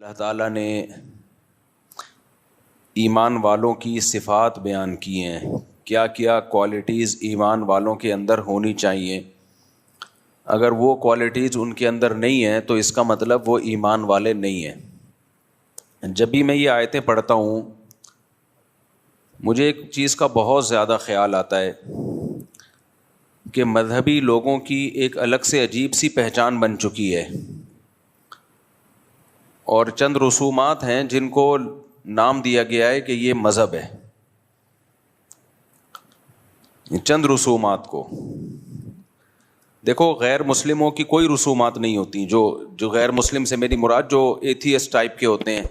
اللہ تعالیٰ نے ایمان والوں کی صفات بیان کی ہیں، کیا کیا کوالٹیز ایمان والوں کے اندر ہونی چاہیے۔ اگر وہ کوالٹیز ان کے اندر نہیں ہیں تو اس کا مطلب وہ ایمان والے نہیں ہیں۔ جب بھی میں یہ آیتیں پڑھتا ہوں مجھے ایک چیز کا بہت زیادہ خیال آتا ہے کہ مذہبی لوگوں کی ایک الگ سے عجیب سی پہچان بن چکی ہے، اور چند رسومات ہیں جن کو نام دیا گیا ہے کہ یہ مذہب ہے۔ چند رسومات کو دیکھو، غیر مسلموں کی کوئی رسومات نہیں ہوتی۔ جو غیر مسلم سے میری مراد جو ایتھیسٹ ٹائپ کے ہوتے ہیں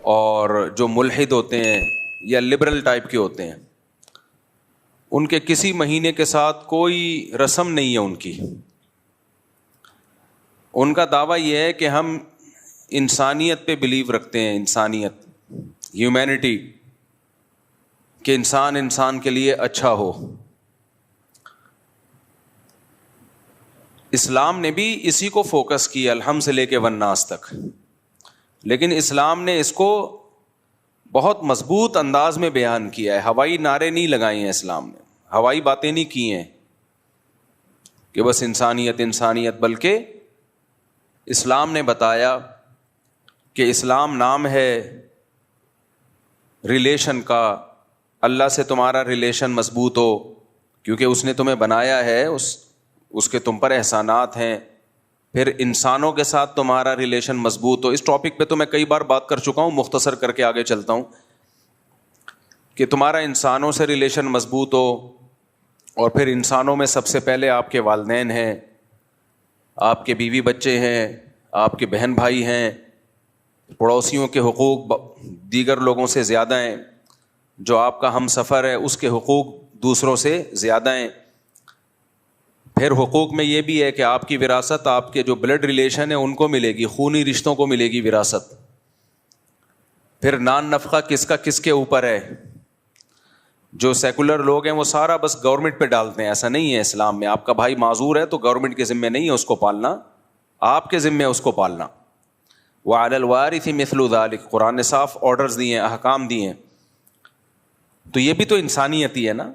اور جو ملحد ہوتے ہیں یا لبرل ٹائپ کے ہوتے ہیں، ان کے کسی مہینے کے ساتھ کوئی رسم نہیں ہے ان کی۔ ان کا دعویٰ یہ ہے کہ ہم انسانیت پہ بلیو رکھتے ہیں، انسانیت، ہیومینٹی، کہ انسان کے لیے اچھا ہو۔ اسلام نے بھی اسی کو فوکس کیا الحمد سے لے کے والناس تک، لیکن اسلام نے اس کو بہت مضبوط انداز میں بیان کیا ہے۔ ہوائی نعرے نہیں لگائے ہیں اسلام نے، ہوائی باتیں نہیں کی ہیں کہ بس انسانیت انسانیت، بلکہ اسلام نے بتایا کہ اسلام نام ہے ریلیشن کا، اللہ سے تمہارا ریلیشن مضبوط ہو کیونکہ اس نے تمہیں بنایا ہے، اس کے تم پر احسانات ہیں۔ پھر انسانوں کے ساتھ تمہارا ریلیشن مضبوط ہو۔ اس ٹاپک پہ تو میں کئی بار بات کر چکا ہوں، مختصر کر کے آگے چلتا ہوں کہ تمہارا انسانوں سے ریلیشن مضبوط ہو، اور پھر انسانوں میں سب سے پہلے آپ کے والدین ہیں، آپ کے بیوی بچے ہیں، آپ کے بہن بھائی ہیں، پڑوسیوں کے حقوق دیگر لوگوں سے زیادہ ہیں، جو آپ کا ہم سفر ہے اس کے حقوق دوسروں سے زیادہ ہیں۔ پھر حقوق میں یہ بھی ہے کہ آپ کی وراثت آپ کے جو بلڈ ریلیشن ہے ان کو ملے گی، خونی رشتوں کو ملے گی وراثت۔ پھر نان نفقہ کس کا کس کے اوپر ہے۔ جو سیکولر لوگ ہیں وہ سارا بس گورنمنٹ پہ ڈالتے ہیں، ایسا نہیں ہے اسلام میں۔ آپ کا بھائی معذور ہے تو گورنمنٹ کے ذمہ نہیں ہے اس کو پالنا، آپ کے ذمہ ہے اس کو پالنا۔ وعلی الوارث مثل ذلک، قرآن نے صاف آرڈرز دیے ہیں، احکام دیے ہیں۔ تو یہ بھی تو انسانیت ہی ہے نا۔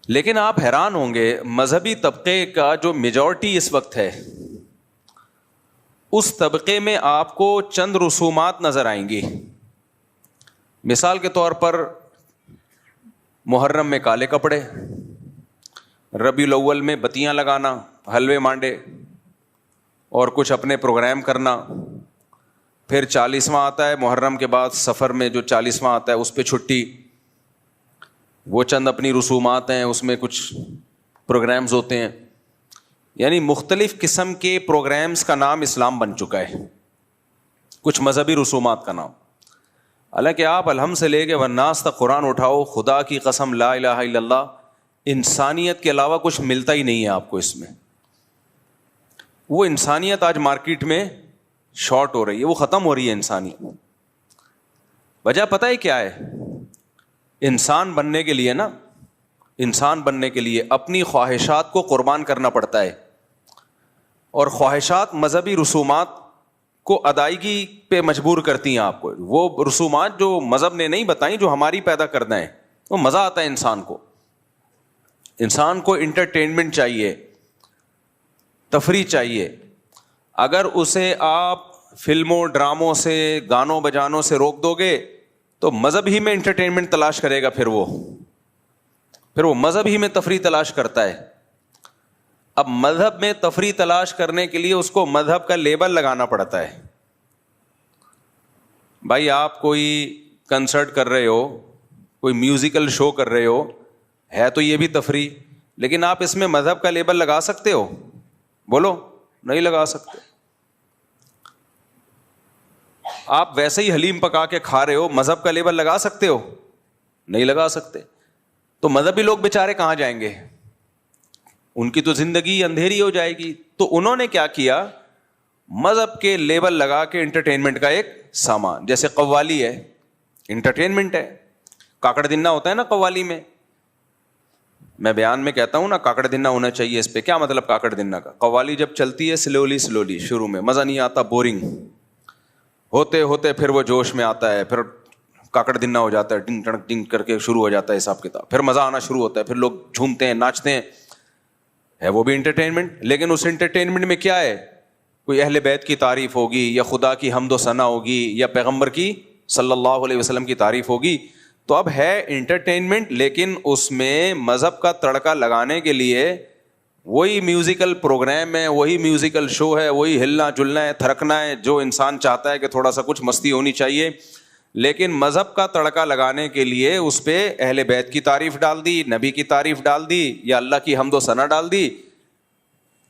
لیکن آپ حیران ہوں گے، مذہبی طبقے کا جو میجورٹی اس وقت ہے، اس طبقے میں آپ کو چند رسومات نظر آئیں گی۔ مثال کے طور پر محرم میں کالے کپڑے، ربیع الاول میں بتیاں لگانا، حلوے مانڈے اور کچھ اپنے پروگرام کرنا۔ پھر 40واں آتا ہے محرم کے بعد، سفر میں جو 40واں آتا ہے اس پہ چھٹی، وہ چند اپنی رسومات ہیں، اس میں کچھ پروگرامز ہوتے ہیں۔ یعنی مختلف قسم کے پروگرامز کا نام اسلام بن چکا ہے، کچھ مذہبی رسومات کا نام۔ حالانکہ آپ الحمد سے لے کے والناس تک قرآن اٹھاؤ، خدا کی قسم لا الہ الا اللہ، انسانیت کے علاوہ کچھ ملتا ہی نہیں ہے آپ کو اس میں۔ وہ انسانیت آج مارکیٹ میں شارٹ ہو رہی ہے، وہ ختم ہو رہی ہے انسانیت۔ وجہ پتہ ہے کیا ہے؟ انسان بننے کے لیے نا، انسان بننے کے لیے اپنی خواہشات کو قربان کرنا پڑتا ہے، اور خواہشات مذہبی رسومات کو ادائیگی پہ مجبور کرتی ہیں آپ کو۔ وہ رسومات جو مذہب نے نہیں بتائیں، جو ہماری پیدا کرنا ہے، وہ مزہ آتا ہے انسان کو۔ انسان کو انٹرٹینمنٹ چاہیے، تفریح چاہیے۔ اگر اسے آپ فلموں ڈراموں سے گانوں بجانوں سے روک دو گے تو مذہب ہی میں انٹرٹینمنٹ تلاش کرے گا، پھر وہ مذہب ہی میں تفریح تلاش کرتا ہے۔ اب مذہب میں تفریح تلاش کرنے کے لیے اس کو مذہب کا لیبل لگانا پڑتا ہے۔ بھائی آپ کوئی کنسرٹ کر رہے ہو، کوئی میوزیکل شو کر رہے ہو، ہے تو یہ بھی تفریح، لیکن آپ اس میں مذہب کا لیبل لگا سکتے ہو؟ بولو، نہیں لگا سکتے۔ آپ ویسے ہی حلیم پکا کے کھا رہے ہو، مذہب کا لیبل لگا سکتے ہو؟ نہیں لگا سکتے۔ تو مذہبی لوگ بیچارے کہاں جائیں گے؟ ان کی تو زندگی اندھیری ہو جائے گی۔ تو انہوں نے کیا کیا؟ مذہب کے لیبل لگا کے انٹرٹینمنٹ کا ایک سامان، جیسے قوالی ہے، انٹرٹینمنٹ ہے۔ کاکڑ دنہ ہوتا ہے نا قوالی میں، میں بیان میں کہتا ہوں نا کاکڑ دنہ ہونا چاہیے اس پہ. کیا مطلب کاکڑ دنہ کا؟ قوالی جب چلتی ہے سلولی شروع میں مزہ نہیں آتا, بورنگ ہوتے ہوتے پھر وہ جوش میں آتا ہے, پھر کاکڑ دنہ ہو جاتا ہے, ڈنگ ٹنگ ڈنگ کر کے شروع ہو جاتا ہے حساب کتاب, پھر مزہ آنا شروع ہوتا ہے, پھر لوگ جھومتے ہیں ناچتے ہیں, ہے وہ بھی انٹرٹینمنٹ. لیکن اس انٹرٹینمنٹ میں کیا ہے؟ کوئی اہل بیت کی تعریف ہوگی, یا خدا کی حمد و ثنا ہوگی, یا پیغمبر کی صلی اللہ علیہ وسلم کی تعریف ہوگی. تو اب ہے انٹرٹینمنٹ, لیکن اس میں مذہب کا تڑکا لگانے کے لیے وہی میوزیکل پروگرام ہے, وہی میوزیکل شو ہے, وہی ہلنا جلنا ہے, تھرکنا ہے, جو انسان چاہتا ہے کہ تھوڑا سا کچھ مستی ہونی چاہیے. لیکن مذہب کا تڑکا لگانے کے لیے اس پہ اہل بیت کی تعریف ڈال دی, نبی کی تعریف ڈال دی, یا اللہ کی حمد و ثنا ڈال دی,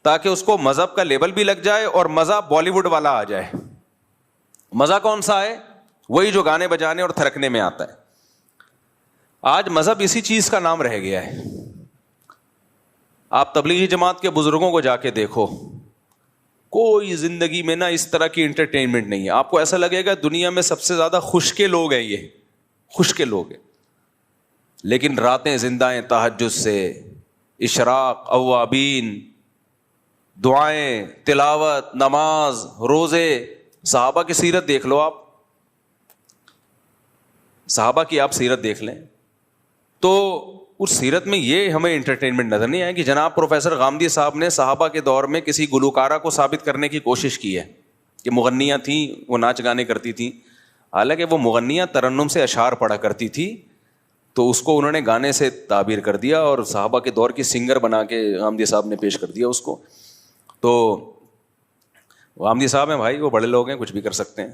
تاکہ اس کو مذہب کا لیبل بھی لگ جائے اور مزہ بالی ووڈ والا آ جائے. مزہ کون سا ہے؟ وہی جو گانے بجانے اور تھرکنے میں آتا ہے. آج مذہب اسی چیز کا نام رہ گیا ہے. آپ تبلیغی جماعت کے بزرگوں کو جا کے دیکھو, کوئی زندگی میں نا اس طرح کی انٹرٹینمنٹ نہیں ہے. آپ کو ایسا لگے گا دنیا میں سب سے زیادہ خوش کے لوگ ہیں, یہ خوش کے لوگ ہیں, لیکن راتیں زندہ ہیں تہجد سے, اشراق, اوابین, دعائیں, تلاوت, نماز, روزے. صحابہ کی سیرت دیکھ لو, آپ صحابہ کی آپ سیرت دیکھ لیں تو اس سیرت میں یہ ہمیں انٹرٹینمنٹ نظر نہیں آئے کہ جناب پروفیسر غامدی صاحب نے صحابہ کے دور میں کسی گلوکارہ کو ثابت کرنے کی کوشش کی ہے کہ مغنیاں تھیں, وہ ناچ گانے کرتی تھیں. حالانکہ وہ مغنیاں ترنم سے اشعار پڑھا کرتی تھی, تو اس کو انہوں نے گانے سے تعبیر کر دیا اور صحابہ کے دور کی سنگر بنا کے غامدی صاحب نے پیش کر دیا اس کو. تو غامدی صاحب ہیں بھائی, وہ بڑے لوگ ہیں, کچھ بھی کر سکتے ہیں.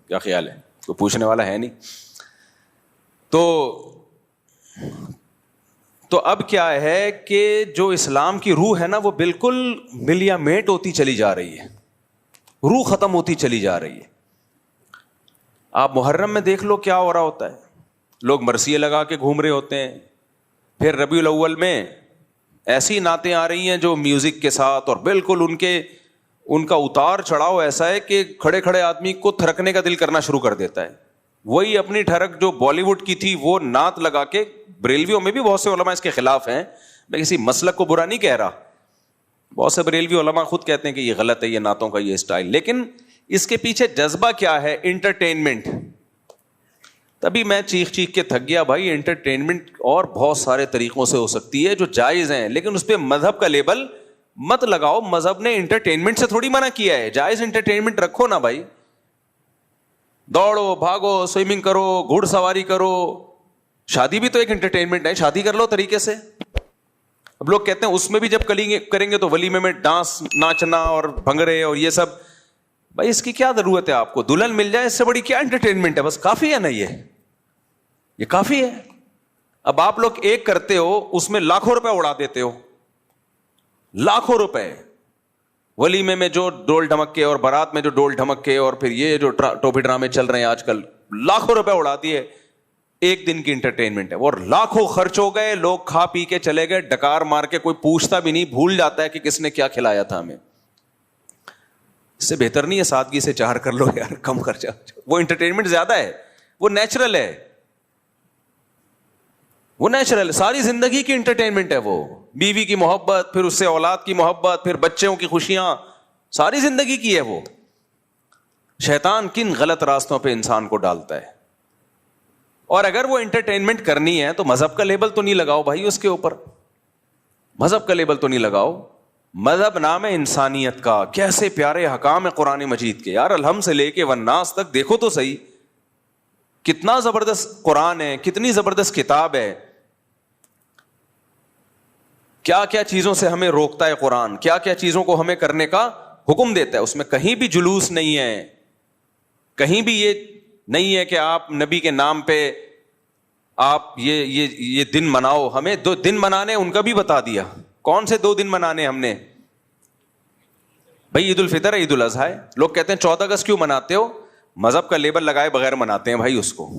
کیا خیال ہے؟ کوئی پوچھنے والا ہے نہیں. تو اب کیا ہے کہ جو اسلام کی روح ہے نا وہ بالکل ملیا میٹ ہوتی چلی جا رہی ہے, روح ختم ہوتی چلی جا رہی ہے. آپ محرم میں دیکھ لو کیا ہو رہا ہوتا ہے, لوگ مرثیے لگا کے گھوم رہے ہوتے ہیں. پھر ربیع الاول میں ایسی نعتیں آ رہی ہیں جو میوزک کے ساتھ, اور بالکل ان کا اتار چڑھاؤ ایسا ہے کہ کھڑے کھڑے آدمی کو تھرکنے کا دل کرنا شروع کر دیتا ہے. وہی اپنی ٹھڑک جو بالی ووڈ کی تھی وہ نعت لگا کے, بریلویوں میں بھی بہت سے علماء اس کے خلاف ہیں, میں کسی مسلک کو برا نہیں کہہ رہا, بہت سے بریلوی علماء خود کہتے ہیں کہ یہ غلط ہے, یہ نعتوں کا یہ اسٹائل. لیکن اس کے پیچھے جذبہ کیا ہے؟ انٹرٹینمنٹ. تبھی میں چیخ کے تھک گیا بھائی. انٹرٹینمنٹ اور بہت سارے طریقوں سے ہو سکتی ہے جو جائز ہیں, لیکن اس پہ مذہب کا لیبل مت لگاؤ. مذہب نے انٹرٹینمنٹ سے تھوڑی منع کیا ہے, جائز انٹرٹینمنٹ رکھو نا بھائی. دوڑو, بھاگو, سوئمنگ کرو, گھوڑ سواری کرو. شادی بھی تو ایک انٹرٹینمنٹ ہے, شادی کر لو طریقے سے. اب لوگ کہتے ہیں اس میں بھی جب کریں گے تو ولیمے میں ڈانس, ناچنا اور بھنگڑے اور یہ سب. بھائی اس کی کیا ضرورت ہے آپ کو؟ دلہن مل جائے, اس سے بڑی کیا انٹرٹینمنٹ ہے؟ بس کافی ہے نا, یہ کافی ہے. اب آپ لوگ ایک کرتے ہو, اس میں لاکھوں روپے اڑا دیتے ہو, لاکھوں روپے. ولیمے میں جو ڈول ڈھمک کے اور بارات میں جو ڈول ڈھمک کے اور پھر یہ جو ٹوپی ڈرامے چل رہے ہیں آج کل, لاکھوں روپے اڑا دیے. ایک دن کی انٹرٹینمنٹ ہے, اور لاکھوں خرچ ہو گئے, لوگ کھا پی کے چلے گئے, ڈکار مار کے, کوئی پوچھتا بھی نہیں, بھول جاتا ہے کہ کس نے کیا کھلایا تھا ہمیں. اس سے بہتر نہیں ہے سادگی سے چاہر کر لو یار, کم خرچہ. وہ انٹرٹینمنٹ زیادہ ہے, وہ نیچرل ہے, وہ نیچرل. ساری زندگی کی انٹرٹینمنٹ ہے وہ. بیوی کی محبت, پھر اس سے اولاد کی محبت, پھر بچوں کی خوشیاں, ساری زندگی کی ہے وہ. شیطان کن غلط راستوں پہ انسان کو ڈالتا ہے. اور اگر وہ انٹرٹینمنٹ کرنی ہے تو مذہب کا لیبل تو نہیں لگاؤ بھائی اس کے اوپر, مذہب کا لیبل تو نہیں لگاؤ. مذہب نام ہے انسانیت کا. کیسے پیارے حکام ہے قرآن مجید کے یار, الحم سے لے کے والناس تک دیکھو تو صحیح, کتنا زبردست قرآن ہے, کتنی زبردست کتاب ہے. کیا کیا چیزوں سے ہمیں روکتا ہے قرآن, کیا کیا چیزوں کو ہمیں کرنے کا حکم دیتا ہے. اس میں کہیں بھی جلوس نہیں ہے, کہیں بھی یہ نہیں ہے کہ آپ نبی کے نام پہ آپ یہ دن مناؤ. ہمیں 2 دن منانے ان کا بھی بتا دیا. کون سے 2 دن منانے ہم نے بھائی؟ عید الفطر ہے, عید الاضحیٰ ہے. لوگ کہتے ہیں 14 اگست کیوں مناتے ہو؟ مذہب کا لیبل لگائے بغیر مناتے ہیں بھائی اس کو,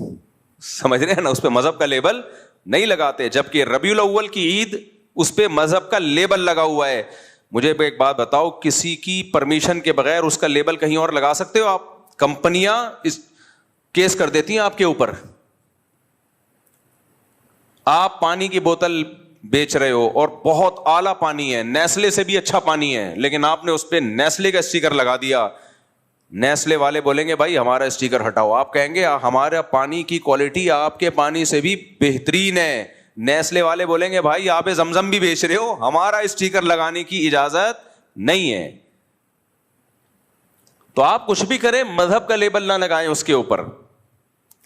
سمجھ رہے ہیں نا, اس پہ مذہب کا لیبل نہیں لگاتے. جبکہ ربیع الاول کی عید, اس پہ مذہب کا لیبل لگا ہوا ہے. مجھے ایک بات بتاؤ, کسی کی پرمیشن کے بغیر اس کا لیبل کہیں اور لگا سکتے ہو آپ؟ کمپنیاں کیس کر دیتی ہیں آپ کے اوپر. آپ پانی کی بوتل بیچ رہے ہو اور بہت اعلیٰ پانی ہے, نیسلے سے بھی اچھا پانی ہے, لیکن آپ نے اس پہ نیسلے کا اسٹیکر لگا دیا. نیسلے والے بولیں گے بھائی ہمارا اسٹیکر ہٹاؤ, آپ کہیں گے ہمارا پانی کی کوالٹی آپ کے پانی سے بھی بہترین ہے. نیسلے والے بولیں گے بھائی آپ زمزم بھی بیچ رہے ہو, ہمارا اسٹیکر لگانے کی اجازت نہیں ہے. تو آپ کچھ بھی کریں, مذہب کا لیبل نہ لگائیں اس کے اوپر,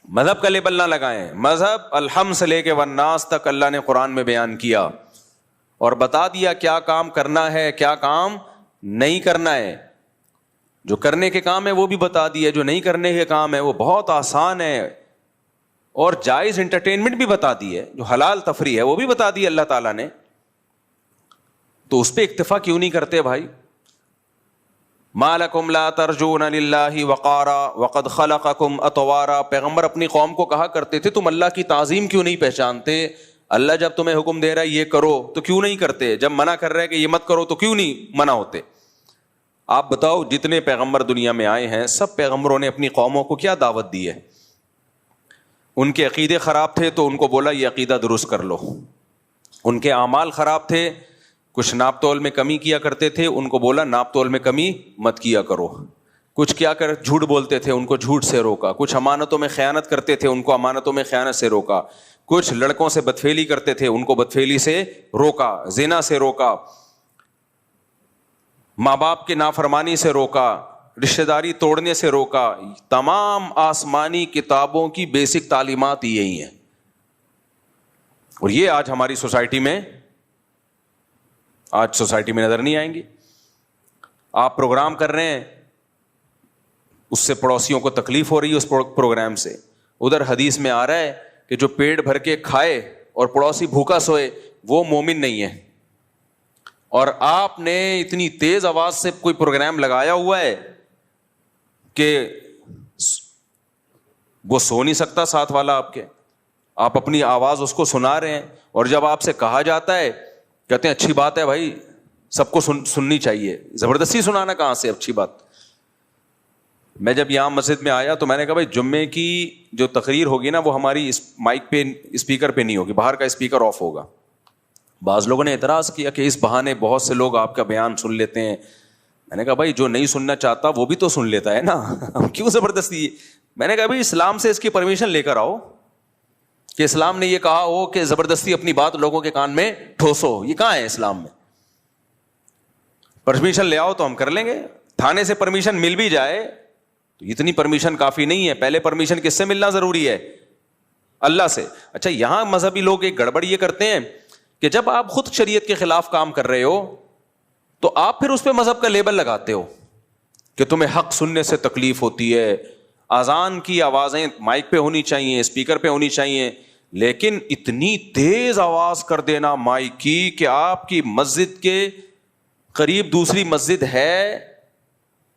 مذہب کا لیبل نہ لگائیں. مذہب الحم سے لے کے والناس تک اللہ نے قرآن میں بیان کیا اور بتا دیا کیا کام کرنا ہے, کیا کام نہیں کرنا ہے. جو کرنے کے کام ہے وہ بھی بتا دیا, جو نہیں کرنے کے کام ہے وہ بہت آسان ہے, اور جائز انٹرٹینمنٹ بھی بتا دی ہے, جو حلال تفریح ہے وہ بھی بتا دی اللہ تعالیٰ نے. تو اس پہ اکتفا کیوں نہیں کرتے بھائی؟ ما لکم لا ترجون للہ وقارا وقد خلقکم اطوارا. پیغمبر اپنی قوم کو کہا کرتے تھے تم اللہ کی تعظیم کیوں نہیں پہچانتے؟ اللہ جب تمہیں حکم دے رہا ہے یہ کرو تو کیوں نہیں کرتے؟ جب منع کر رہا ہے کہ یہ مت کرو تو کیوں نہیں منع ہوتے؟ آپ بتاؤ جتنے پیغمبر دنیا میں آئے ہیں سب پیغمبروں نے اپنی قوموں کو کیا دعوت دی ہے؟ ان کے عقیدے خراب تھے تو ان کو بولا یہ عقیدہ درست کر لو. ان کے اعمال خراب تھے, کچھ ناپ تول میں کمی کیا کرتے تھے, ان کو بولا ناپ تول میں کمی مت کیا کرو. کچھ کیا کر جھوٹ بولتے تھے ان کو جھوٹ سے روکا. کچھ امانتوں میں خیانت کرتے تھے ان کو امانتوں میں خیانت سے روکا. کچھ لڑکوں سے بدفعلی کرتے تھے ان کو بدفعلی سے روکا, زنا سے روکا, ماں باپ کے نافرمانی سے روکا, رشتہ داری توڑنے سے روکا. تمام آسمانی کتابوں کی بیسک تعلیمات یہی ہیں, اور یہ آج ہماری سوسائٹی میں نظر نہیں آئیں گی. آپ پروگرام کر رہے ہیں, اس سے پڑوسیوں کو تکلیف ہو رہی ہے اس پروگرام سے. ادھر حدیث میں آ رہا ہے کہ جو پیٹ بھر کے کھائے اور پڑوسی بھوکا سوئے وہ مومن نہیں ہے. اور آپ نے اتنی تیز آواز سے کوئی پروگرام لگایا ہوا ہے کہ وہ سو نہیں سکتا ساتھ والا آپ کے, آپ اپنی آواز اس کو سنا رہے ہیں, اور جب آپ سے کہا جاتا ہے کہتے ہیں اچھی بات ہے بھائی سب کو سننی چاہیے. زبردستی سنانا کہاں سے اچھی بات. میں جب یہاں مسجد میں آیا تو میں نے کہا بھائی جمعے کی جو تقریر ہوگی نا وہ ہماری مائک پہ اسپیکر پہ نہیں ہوگی, باہر کا اسپیکر آف ہوگا. بعض لوگوں نے اعتراض کیا کہ اس بہانے بہت سے لوگ آپ کا بیان سن لیتے ہیں. میں نے کہا بھائی جو نہیں سننا چاہتا وہ بھی تو سن لیتا ہے نا, ہم کیوں زبردستی. میں نے کہا بھائی اسلام سے اس کی پرمیشن لے کر آؤ کہ اسلام نے یہ کہا ہو کہ زبردستی اپنی بات لوگوں کے کان میں ٹھوسو, یہ کہاں ہے اسلام میں؟ پرمیشن لے آؤ تو ہم کر لیں گے. تھانے سے پرمیشن مل بھی جائے تو اتنی پرمیشن کافی نہیں ہے, پہلے پرمیشن کس سے ملنا ضروری ہے؟ اللہ سے. اچھا یہاں مذہبی لوگ ایک گڑبڑ یہ کرتے ہیں کہ جب آپ خود شریعت کے خلاف کام کر رہے ہو تو آپ پھر اس پہ مذہب کا لیبل لگاتے ہو کہ تمہیں حق سننے سے تکلیف ہوتی ہے, اذان کی آوازیں مائک پہ ہونی چاہیے, اسپیکر پہ ہونی چاہیے, لیکن اتنی تیز آواز کر دینا مائک کی کہ آپ کی مسجد کے قریب دوسری مسجد ہے,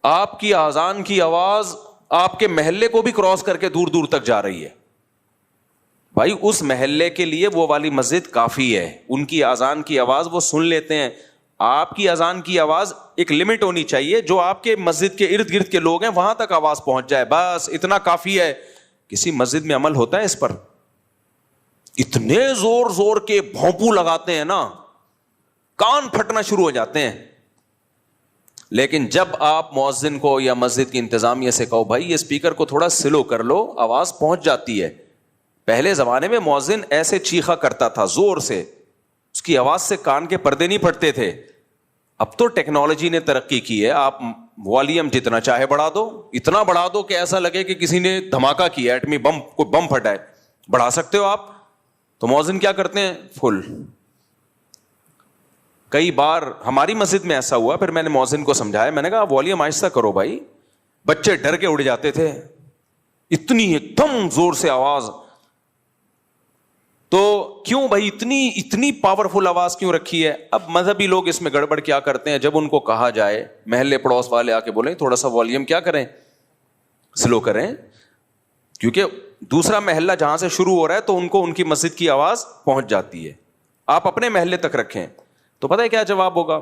آپ کی اذان کی آواز آپ کے محلے کو بھی کراس کر کے دور دور تک جا رہی ہے. بھائی اس محلے کے لیے وہ والی مسجد کافی ہے, ان کی اذان کی آواز وہ سن لیتے ہیں. آپ کی اذان کی آواز ایک لمٹ ہونی چاہیے, جو آپ کے مسجد کے ارد گرد کے لوگ ہیں وہاں تک آواز پہنچ جائے, بس اتنا کافی ہے. کسی مسجد میں عمل ہوتا ہے اس پر؟ اتنے زور زور کے بھونپو لگاتے ہیں نا, کان پھٹنا شروع ہو جاتے ہیں. لیکن جب آپ مؤذن کو یا مسجد کی انتظامیہ سے کہو بھائی یہ اسپیکر کو تھوڑا سلو کر لو, آواز پہنچ جاتی ہے. پہلے زمانے میں مؤذن ایسے چیخا کرتا تھا زور سے, اس کی آواز سے کان کے پردے نہیں پھٹتے تھے. اب تو ٹیکنالوجی نے ترقی کی ہے, آپ والیوم جتنا چاہے بڑھا دو, اتنا بڑھا دو کہ ایسا لگے کہ کسی نے دھماکہ کیا, ایٹمی بم, کوئی بم پھٹا ہے, بڑھا سکتے ہو آپ. تو مؤذن کیا کرتے ہیں؟ فل. کئی بار ہماری مسجد میں ایسا ہوا, پھر میں نے مؤذن کو سمجھایا, میں نے کہا والیوم آہستہ کرو بھائی. بچے ڈر کے اڑ جاتے تھے, اتنی ایک دم زور سے آواز. تو کیوں بھائی اتنی پاورفل آواز کیوں رکھی ہے؟ اب مذہبی لوگ اس میں گڑبڑ کیا کرتے ہیں, جب ان کو کہا جائے, محلے پڑوس والے آ کے بولیں تھوڑا سا والیوم کیا کریں, سلو کریں, کیونکہ دوسرا محلہ جہاں سے شروع ہو رہا ہے تو ان کو ان کی مسجد کی آواز پہنچ جاتی ہے. آپ اپنے محلے تک رکھیں. تو پتہ ہے کیا جواب ہوگا؟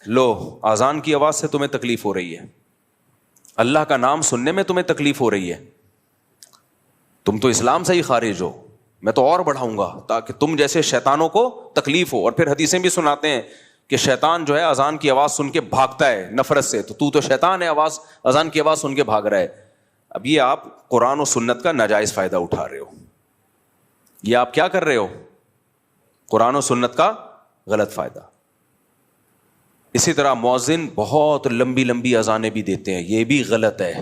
لو اذان کی آواز سے تمہیں تکلیف ہو رہی ہے, اللہ کا نام سننے میں تمہیں تکلیف ہو رہی ہے, تم تو اسلام سے ہی خارج ہو, میں تو اور بڑھاؤں گا تاکہ تم جیسے شیطانوں کو تکلیف ہو. اور پھر حدیثیں بھی سناتے ہیں کہ شیطان جو ہے اذان کی آواز سن کے بھاگتا ہے نفرت سے, تو شیطان ہے, اذان کی آواز سن کے بھاگ رہا ہے. اب یہ آپ قرآن و سنت کا ناجائز فائدہ اٹھا رہے ہو, یہ آپ کیا کر رہے ہو؟ قرآن و سنت کا غلط فائدہ. اسی طرح مؤذن بہت لمبی لمبی اذانیں بھی دیتے ہیں, یہ بھی غلط ہے.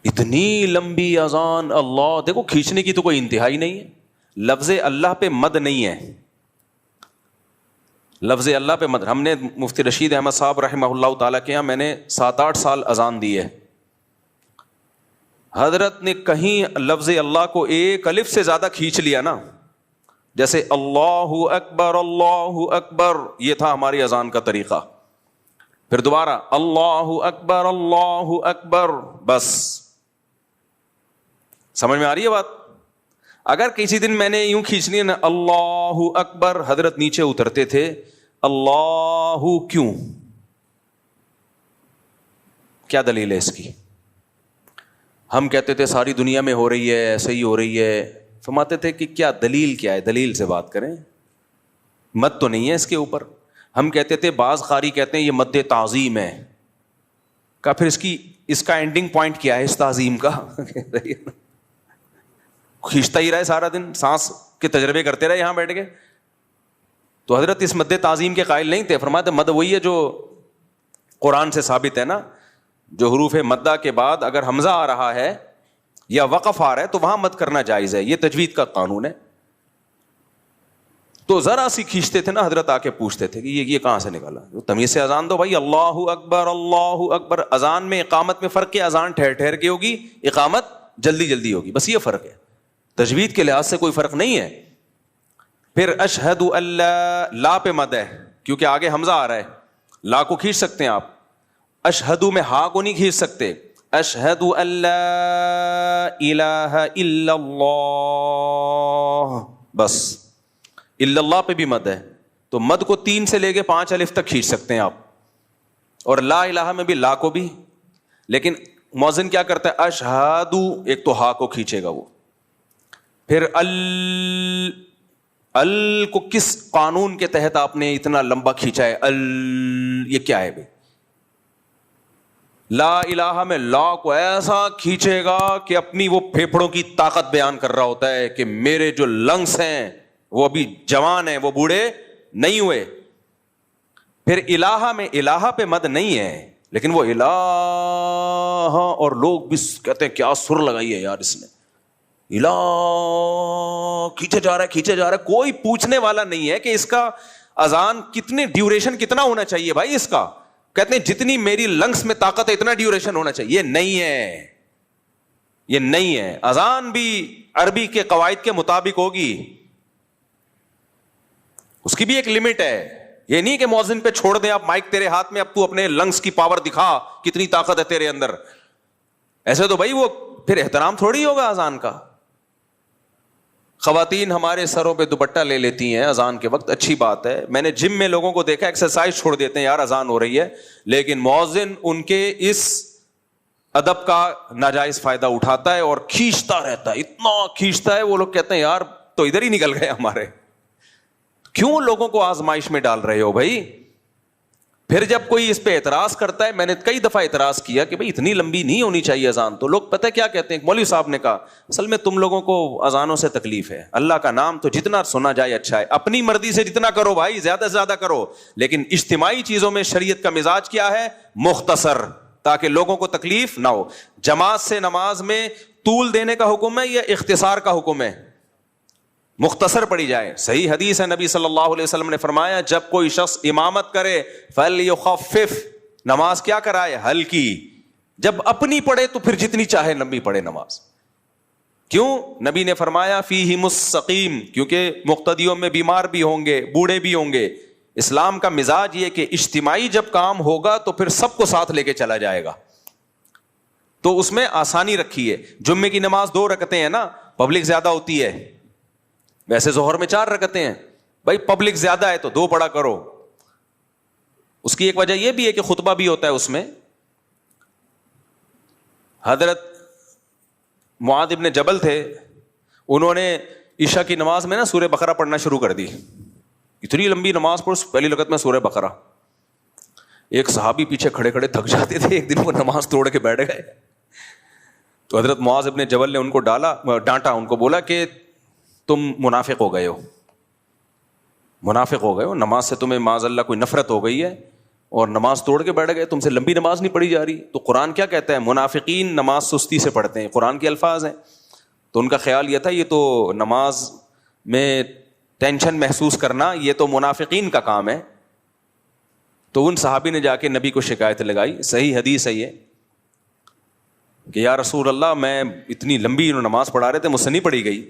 اتنی لمبی اذان, اللہ, دیکھو کھینچنے کی تو کوئی انتہائی نہیں ہے. لفظ اللہ پہ مد نہیں ہے, لفظ اللہ پہ مد. ہم نے مفتی رشید احمد صاحب رحمہ اللہ تعالیٰ کے یہاں میں نے 7-8 سال اذان دی ہے. حضرت نے کہیں لفظ اللہ کو ایک الف سے زیادہ کھینچ لیا نا, جیسے اللہ اکبر, یہ تھا ہماری اذان کا طریقہ. پھر دوبارہ اللہ اکبر, بس. سمجھ میں آ رہی ہے بات؟ اگر کسی دن میں نے یوں کھینچنی ہے نا اللہ اکبر, حضرت نیچے اترتے تھے. اللہ کیوں؟ کیا دلیل ہے اس کی؟ ہم کہتے تھے ساری دنیا میں ہو رہی ہے, ایسے ہی ہو رہی ہے. فرماتے تھے کہ کیا دلیل کیا ہے, دلیل سے بات کریں, مد تو نہیں ہے اس کے اوپر. ہم کہتے تھے بعض قاری کہتے ہیں یہ مد تعظیم ہے. کہا پھر اس کا اینڈنگ پوائنٹ کیا ہے اس تعظیم کا؟ کھینچتا ہی رہے سارا دن, سانس کے تجربے کرتے رہے یہاں بیٹھ کے. تو حضرت اس مد تعظیم کے قائل نہیں تھے. فرماتے مد وہی ہے جو قرآن سے ثابت ہے نا, جو حروف مدہ کے بعد اگر حمزہ آ رہا ہے یا وقف آ رہا ہے تو وہاں مد کرنا جائز ہے, یہ تجوید کا قانون ہے. تو ذرا سی کھینچتے تھے نا, حضرت آ کے پوچھتے تھے کہ یہ کہاں سے نکالا؟ تمیز سے اذان دو بھائی, اللہ اکبر اللہ اکبر. اذان میں اقامت میں فرق ہے, اذان ٹھہر ٹھہر کے ہوگی, اقامت جلدی جلدی ہوگی, بس یہ فرق ہے. تجوید کے لحاظ سے کوئی فرق نہیں ہے. پھر اشہد اللہ, لا پہ مد ہے کیونکہ آگے حمزہ آ رہا ہے, لا کو کھینچ سکتے ہیں آپ. اشہدو میں ہا کو نہیں کھینچ سکتے. اشہد اللہ الہ الا اللہ, بس. الا اللہ پہ بھی مد ہے, تو مد کو 3 سے لے کے 5 الف تک کھینچ سکتے ہیں آپ. اور لا الہ میں بھی لا کو بھی. لیکن مؤذن کیا کرتا ہے, اشہدو, ایک تو ہا کو کھینچے گا وہ. پھر ال کو کس قانون کے تحت آپ نے اتنا لمبا کھینچا ہے؟ یہ کیا ہے بھائی؟ لا الہ میں لا کو ایسا کھینچے گا کہ اپنی وہ پھیپھڑوں کی طاقت بیان کر رہا ہوتا ہے کہ میرے جو لنگس ہیں وہ ابھی جوان ہیں, وہ بوڑھے نہیں ہوئے. پھر الہ میں الہ پہ مد نہیں ہے, لیکن وہ الہ, اور لوگ بھی کہتے ہیں کیا سر لگائی ہے یار اس نے, الہ کھینچے جا رہا ہے. کوئی پوچھنے والا نہیں ہے کہ اس کا اذان کتنے ڈیوریشن کتنا ہونا چاہیے بھائی اس کا. کہتے ہیں جتنی میری لنگس میں طاقت ہے اتنا ڈیوریشن ہونا چاہیے. یہ نہیں ہے. اذان بھی عربی کے قواعد کے مطابق ہوگی, اس کی بھی ایک لمٹ ہے. یہ نہیں کہ مؤذن پہ چھوڑ دیں آپ مائک تیرے ہاتھ میں, اب تو اپنے لنگس کی پاور دکھا کتنی طاقت ہے تیرے اندر. ایسے تو بھائی وہ پھر احترام تھوڑی ہوگا اذان کا. خواتین ہمارے سروں پہ دوپٹہ لے لیتی ہیں اذان کے وقت, اچھی بات ہے. میں نے جم میں لوگوں کو دیکھا ایکسرسائز چھوڑ دیتے ہیں, یار اذان ہو رہی ہے, لیکن مؤذن ان کے اس ادب کا ناجائز فائدہ اٹھاتا ہے اور کھینچتا رہتا ہے, اتنا کھینچتا ہے. وہ لوگ کہتے ہیں یار تو ادھر ہی نکل گئے ہمارے. کیوں لوگوں کو آزمائش میں ڈال رہے ہو بھائی؟ پھر جب کوئی اس پہ اعتراض کرتا ہے, میں نے کئی دفعہ اعتراض کیا کہ بھائی اتنی لمبی نہیں ہونی چاہیے اذان, تو لوگ پتہ کیا کہتے ہیں, مولوی صاحب نے کہا اصل میں تم لوگوں کو اذانوں سے تکلیف ہے, اللہ کا نام تو جتنا سنا جائے اچھا ہے, اپنی مرضی سے جتنا کرو بھائی, زیادہ سے زیادہ کرو, لیکن اجتماعی چیزوں میں شریعت کا مزاج کیا ہے؟ مختصر, تاکہ لوگوں کو تکلیف نہ ہو. جماعت سے نماز میں طول دینے کا حکم ہے یا اختصار کا حکم ہے؟ مختصر پڑھی جائے. صحیح حدیث ہے, نبی صلی اللہ علیہ وسلم نے فرمایا جب کوئی شخص امامت کرے فَلْيُخَفِّفْ, نماز کیا کرائے؟ ہلکی. جب اپنی پڑھے تو پھر جتنی چاہے لمبی پڑھے نماز. کیوں؟ نبی نے فرمایا فِيهِ مُسْسَقِيم, کیونکہ مقتدیوں میں بیمار بھی ہوں گے, بوڑھے بھی ہوں گے. اسلام کا مزاج یہ کہ اجتماعی جب کام ہوگا تو پھر سب کو ساتھ لے کے چلا جائے گا, تو اس میں آسانی رکھی ہے. جمعے کی نماز 2 رکعتیں ہیں نا, پبلک زیادہ ہوتی ہے, ویسے ظہر میں 4 رکعتیں ہیں, بھائی پبلک زیادہ ہے تو 2 پڑھا کرو. اس کی ایک وجہ یہ بھی ہے کہ خطبہ بھی ہوتا ہے اس میں. حضرت معاذ ابن جبل تھے انہوں نے عشاء کی نماز میں نا سورہ بقرہ پڑھنا شروع کر دی. اتنی لمبی نماز پڑھ, پہلی رکعت میں سورہ بقرہ. ایک صحابی پیچھے کھڑے کھڑے تھک جاتے تھے, ایک دن وہ نماز توڑ کے بیٹھ گئے. تو حضرت معاذ ابن جبل نے ان کو ڈانٹا, ان کو بولا کہ تم منافق ہو گئے ہو, منافق ہو گئے ہو, نماز سے تمہیں معاذ اللہ کوئی نفرت ہو گئی ہے اور نماز توڑ کے بیٹھ گئے, تم سے لمبی نماز نہیں پڑھی جا رہی. تو قرآن کیا کہتا ہے؟ منافقین نماز سستی سے پڑھتے ہیں, قرآن کے الفاظ ہیں. تو ان کا خیال یہ تھا یہ تو نماز میں ٹینشن محسوس کرنا یہ تو منافقین کا کام ہے. تو ان صحابی نے جا کے نبی کو شکایت لگائی, صحیح حدیث ہے یہ, کہ یا رسول اللہ میں اتنی لمبی نماز پڑھا رہے تھے, مجھ سے نہیں پڑھی گئی.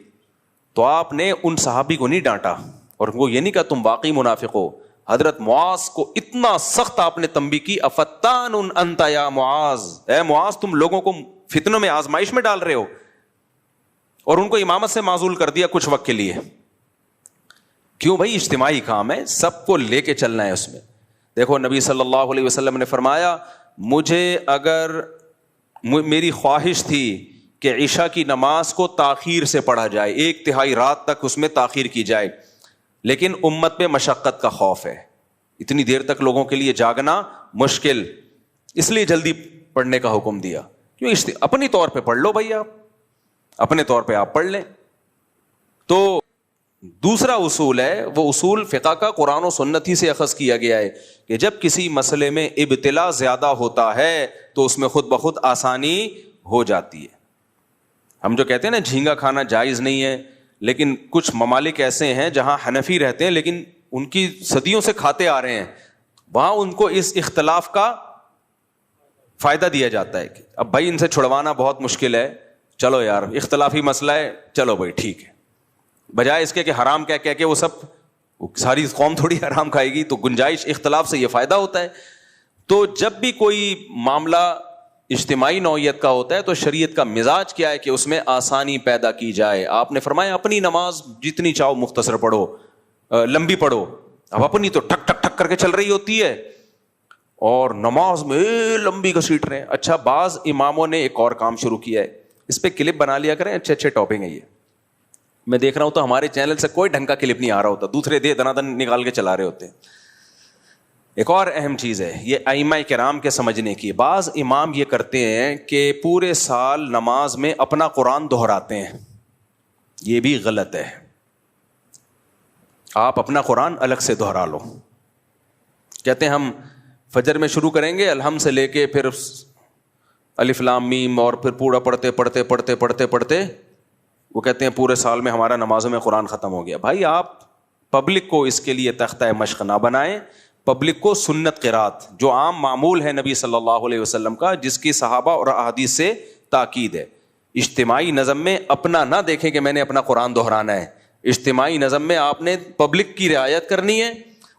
تو آپ نے ان صحابی کو نہیں ڈانٹا اور ان کو یہ نہیں کہا تم واقعی منافق ہو. حضرت معاذ کو اتنا سخت آپ نے تنبیہ کی, افتان انت یا معاذ, اے معاذ تم لوگوں کو فتنوں میں آزمائش میں ڈال رہے ہو. اور ان کو امامت سے معزول کر دیا کچھ وقت کے لیے. کیوں بھائی؟ اجتماعی کام ہے, سب کو لے کے چلنا ہے اس میں. دیکھو نبی صلی اللہ علیہ وسلم نے فرمایا مجھے اگر میری خواہش تھی کہ عشاء کی نماز کو تاخیر سے پڑھا جائے, 1/3 رات تک اس میں تاخیر کی جائے, لیکن امت پہ مشقت کا خوف ہے, اتنی دیر تک لوگوں کے لیے جاگنا مشکل, اس لیے جلدی پڑھنے کا حکم دیا. کیوں؟ اپنی طور پہ پڑھ لو بھائی, آپ اپنے طور پہ آپ پڑھ لیں. تو دوسرا اصول ہے, وہ اصول فقہ کا قرآن و سنت ہی سے اخذ کیا گیا ہے کہ جب کسی مسئلے میں ابتلا زیادہ ہوتا ہے تو اس میں خود بخود آسانی ہو جاتی ہے. ہم جو کہتے ہیں نا جھینگا کھانا جائز نہیں ہے, لیکن کچھ ممالک ایسے ہیں جہاں حنفی رہتے ہیں لیکن ان کی صدیوں سے کھاتے آ رہے ہیں, وہاں ان کو اس اختلاف کا فائدہ دیا جاتا ہے کہ اب بھائی ان سے چھڑوانا بہت مشکل ہے, چلو یار اختلافی مسئلہ ہے, چلو بھائی ٹھیک ہے, بجائے اس کے کہ حرام کہہ کے وہ ساری قوم تھوڑی حرام کھائے گی. تو گنجائش اختلاف سے یہ فائدہ ہوتا ہے. تو جب بھی کوئی معاملہ اجتماعی نوعیت کا ہوتا ہے تو شریعت کا مزاج کیا ہے کہ اس میں آسانی پیدا کی جائے. آپ نے فرمایا اپنی نماز جتنی چاہو مختصر پڑھو, لمبی پڑھو. اب اپنی تو ٹک ٹک ٹک کر کے چل رہی ہوتی ہے اور نماز میں لمبی گھسیٹ رہے ہیں. اچھا, بعض اماموں نے ایک اور کام شروع کیا ہے, اس پہ کلپ بنا لیا کریں, اچھے اچھے ٹاپک ہیں یہ. میں دیکھ رہا ہوں تو ہمارے چینل سے کوئی ڈھنگ کا کلپ نہیں آ رہا ہوتا, دوسرے دنادن نکال کے چلا رہے ہوتے ہیں. ایک اور اہم چیز ہے یہ ائمہ کرام کے سمجھنے کی. بعض امام یہ کرتے ہیں کہ پورے سال نماز میں اپنا قرآن دہراتے ہیں, یہ بھی غلط ہے. آپ اپنا قرآن الگ سے دہرا لو. کہتے ہیں ہم فجر میں شروع کریں گے الحمد سے لے کے پھر الف لام میم اور پھر پورا پڑھتے پڑھتے پڑھتے پڑھتے پڑھتے وہ کہتے ہیں پورے سال میں ہمارا نمازوں میں قرآن ختم ہو گیا. بھائی آپ پبلک کو اس کے لیے تختہ مشق نہ بنائیں, پبلک کو سنت قرات جو عام معمول ہے نبی صلی اللہ علیہ وسلم کا, جس کی صحابہ اور احادیث سے تاکید ہے. اجتماعی نظم میں اپنا نہ دیکھیں کہ میں نے اپنا قرآن دہرانا ہے. اجتماعی نظم میں آپ نے پبلک کی رعایت کرنی ہے,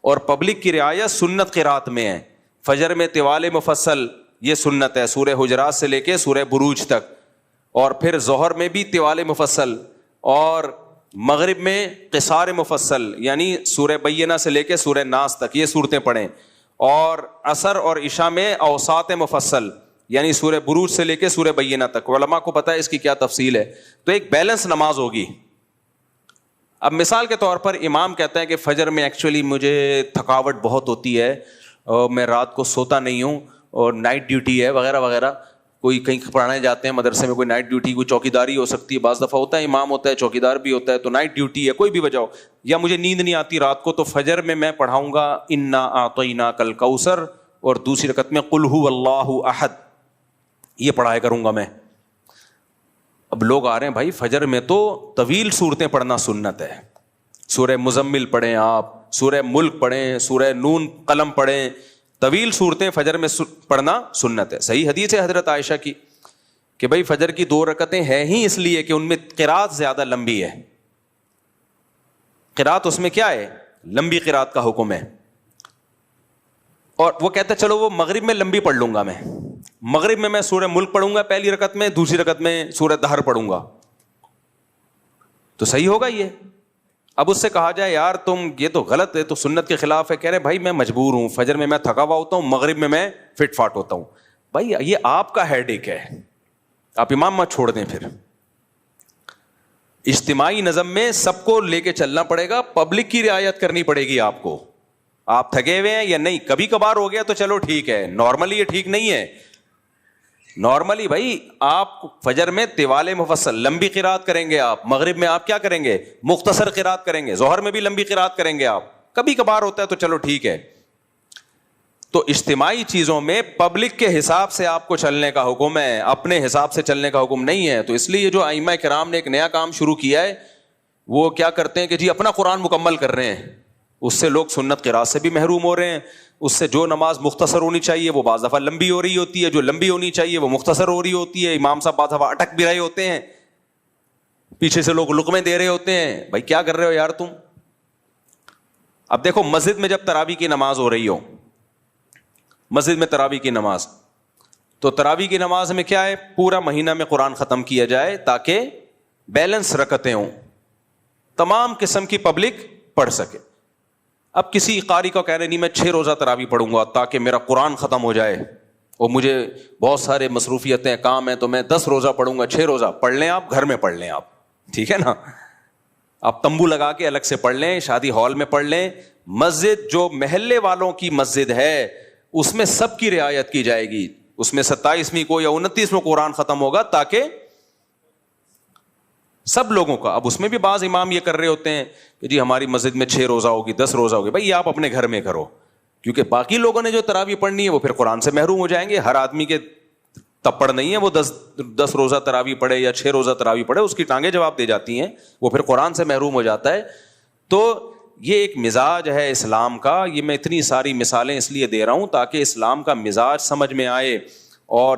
اور پبلک کی رعایت سنت قرات میں ہے. فجر میں طوال مفصل یہ سنت ہے, سورہ حجرات سے لے کے سورہ بروج تک, اور پھر ظہر میں بھی طوال مفصل, اور مغرب میں قصار مفصل یعنی سورہ بینہ سے لے کے سورہ ناس تک یہ صورتیں پڑھیں, اور عصر اور عشاء میں اوساط مفصل یعنی سورہ بروج سے لے کے سورہ بینہ تک. علماء کو پتہ ہے اس کی کیا تفصیل ہے. تو ایک بیلنس نماز ہوگی. اب مثال کے طور پر امام کہتا ہے کہ فجر میں ایکچولی مجھے تھکاوٹ بہت ہوتی ہے, اور میں رات کو سوتا نہیں ہوں, اور نائٹ ڈیوٹی ہے وغیرہ وغیرہ. کوئی کہیں پڑھانے جاتے ہیں مدرسے میں, کوئی نائٹ ڈیوٹی, کوئی چوکیداری ہو سکتی ہے, بعض دفعہ ہوتا ہے امام ہوتا ہے چوکیدار بھی ہوتا ہے, تو نائٹ ڈیوٹی ہے, کوئی بھی وجہ ہو, یا مجھے نیند نہیں آتی رات کو, تو فجر میں میں پڑھاؤں گا انا اعطیناک الکوثر, اور دوسری رکعت میں قل ھو اللہ احد, یہ پڑھایا کروں گا میں. اب لوگ آ رہے ہیں بھائی فجر میں تو طویل صورتیں پڑھنا سنت ہے, سورہ مزمل پڑھیں آپ, سورہ ملک پڑھیں, سورہ نون قلم پڑھیں, طویل صورتیں فجر میں پڑھنا سنت ہے. صحیح حدیث ہے حضرت عائشہ کی کہ بھائی فجر کی 2 رکعتیں ہیں ہی اس لیے کہ ان میں قرات زیادہ لمبی ہے. قرات اس میں کیا ہے, لمبی قرات کا حکم ہے. اور وہ کہتا ہے چلو وہ مغرب میں لمبی پڑھ لوں گا, میں مغرب میں سورہ ملک پڑھوں گا پہلی رکعت میں, دوسری رکعت میں سورہ دہر پڑھوں گا, تو صحیح ہوگا یہ. اب اس سے کہا جائے یار تم یہ تو غلط ہے, تو سنت کے خلاف ہے. کہہ رہے بھائی میں مجبور ہوں, فجر میں تھکا ہوا ہوتا ہوں, مغرب میں فٹ فاٹ ہوتا ہوں. بھائی یہ آپ کا ہیڈ ایک ہے, آپ امام مت چھوڑ دیں. پھر اجتماعی نظم میں سب کو لے کے چلنا پڑے گا, پبلک کی رعایت کرنی پڑے گی آپ کو. آپ تھکے ہوئے ہیں یا نہیں, کبھی کبھار ہو گیا تو چلو ٹھیک ہے, نارملی یہ ٹھیک نہیں ہے. نارملی بھائی آپ فجر میں طوال مفصل لمبی قرات کریں گے, آپ مغرب میں آپ کیا کریں گے, مختصر قرات کریں گے, ظہر میں بھی لمبی قرات کریں گے آپ. کبھی کبھار ہوتا ہے تو چلو ٹھیک ہے. تو اجتماعی چیزوں میں پبلک کے حساب سے آپ کو چلنے کا حکم ہے, اپنے حساب سے چلنے کا حکم نہیں ہے. تو اس لیے جو ائمہ کرام نے ایک نیا کام شروع کیا ہے, وہ کیا کرتے ہیں کہ جی اپنا قرآن مکمل کر رہے ہیں, اس سے لوگ سنت قرات سے بھی محروم ہو رہے ہیں. اس سے جو نماز مختصر ہونی چاہیے وہ بعض دفعہ لمبی ہو رہی ہوتی ہے, جو لمبی ہونی چاہیے وہ مختصر ہو رہی ہوتی ہے. امام صاحب بعض دفعہ اٹک بھی رہے ہوتے ہیں, پیچھے سے لوگ لقمے دے رہے ہوتے ہیں. بھائی کیا کر رہے ہو یار تم. اب دیکھو مسجد میں جب تراویح کی نماز ہو رہی ہو, مسجد میں تراویح کی نماز, تو تراویح کی نماز میں کیا ہے, پورا مہینہ میں قرآن ختم کیا جائے تاکہ بیلنس رکعتیں ہوں, تمام قسم کی پبلک پڑھ سکے. اب کسی قاری کو کہہ رہے نہیں میں 6 روزہ تراویح پڑھوں گا تاکہ میرا قرآن ختم ہو جائے, اور مجھے بہت سارے مصروفیتیں کام ہیں تو میں 10 روزہ پڑھوں گا. 6 روزہ پڑھ لیں آپ, گھر میں پڑھ لیں آپ, ٹھیک ہے نا, آپ تمبو لگا کے الگ سے پڑھ لیں, شادی ہال میں پڑھ لیں. مسجد جو محلے والوں کی مسجد ہے اس میں سب کی رعایت کی جائے گی. اس میں 27ویں کو یا 29ویں کو قرآن ختم ہوگا تاکہ سب لوگوں کا. اب اس میں بھی بعض امام یہ کر رہے ہوتے ہیں کہ جی ہماری مسجد میں 6 روزہ ہوگی, 10 روزہ ہوگی. بھائی آپ اپنے گھر میں کرو, کیونکہ باقی لوگوں نے جو تراویح پڑھنی ہے وہ پھر قرآن سے محروم ہو جائیں گے. ہر آدمی کے تپڑ نہیں ہے وہ 10 روزہ تراویح پڑھے یا 6 روزہ تراویح پڑھے, اس کی ٹانگیں جواب دے جاتی ہیں, وہ پھر قرآن سے محروم ہو جاتا ہے. تو یہ ایک مزاج ہے اسلام کا. یہ میں اتنی ساری مثالیں اس لیے دے رہا ہوں تاکہ اسلام کا مزاج سمجھ میں آئے, اور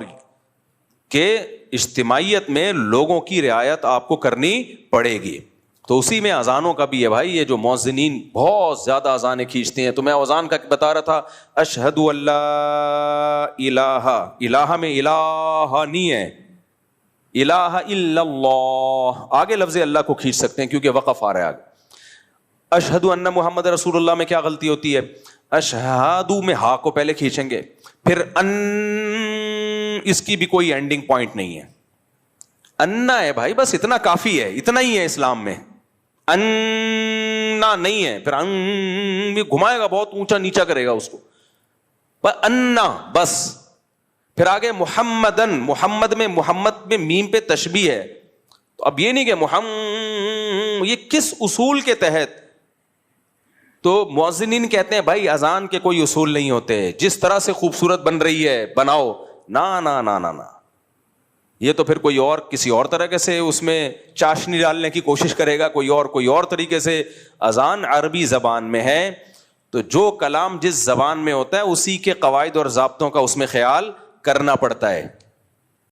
کہ اجتماعیت میں لوگوں کی رعایت آپ کو کرنی پڑے گی. تو اسی میں اذانوں کا بھی ہے بھائی. یہ جو مؤذنین بہت زیادہ اذانیں کھینچتے ہیں, تو میں اذان کا بتا رہا تھا, اشہد اللہ الہ, الہ میں الہ نہیں ہے, الہ الا اللہ, آگے لفظ اللہ کو کھینچ سکتے ہیں کیونکہ وقف آ رہا ہے آگے. اشہد ان محمد رسول اللہ میں کیا غلطی ہوتی ہے, اشہد میں ہا کو پہلے کھینچیں گے, پھر ان, اس کی بھی کوئی اینڈنگ پوائنٹ نہیں ہے, انا ہے بھائی, بس اتنا کافی ہے, اتنا ہی ہے اسلام میں. انا نہیں ہے, پھر ان بھی گھمائے گا, بہت اونچا نیچا کرے گا اس کو, انا بس. پھر آگے محمدن, محمد میں میم پہ تشبیہ ہے. تو اب یہ نہیں کہ محمد, یہ کس اصول کے تحت. تو مؤذنین کہتے ہیں بھائی اذان کے کوئی اصول نہیں ہوتے, جس طرح سے خوبصورت بن رہی ہے بناؤ. نا نا نا نا نا, یہ تو پھر کوئی اور کسی اور طرح سے اس میں چاشنی ڈالنے کی کوشش کرے گا, کوئی اور طریقے سے. اذان عربی زبان میں ہے, تو جو کلام جس زبان میں ہوتا ہے اسی کے قواعد اور ضابطوں کا اس میں خیال کرنا پڑتا ہے.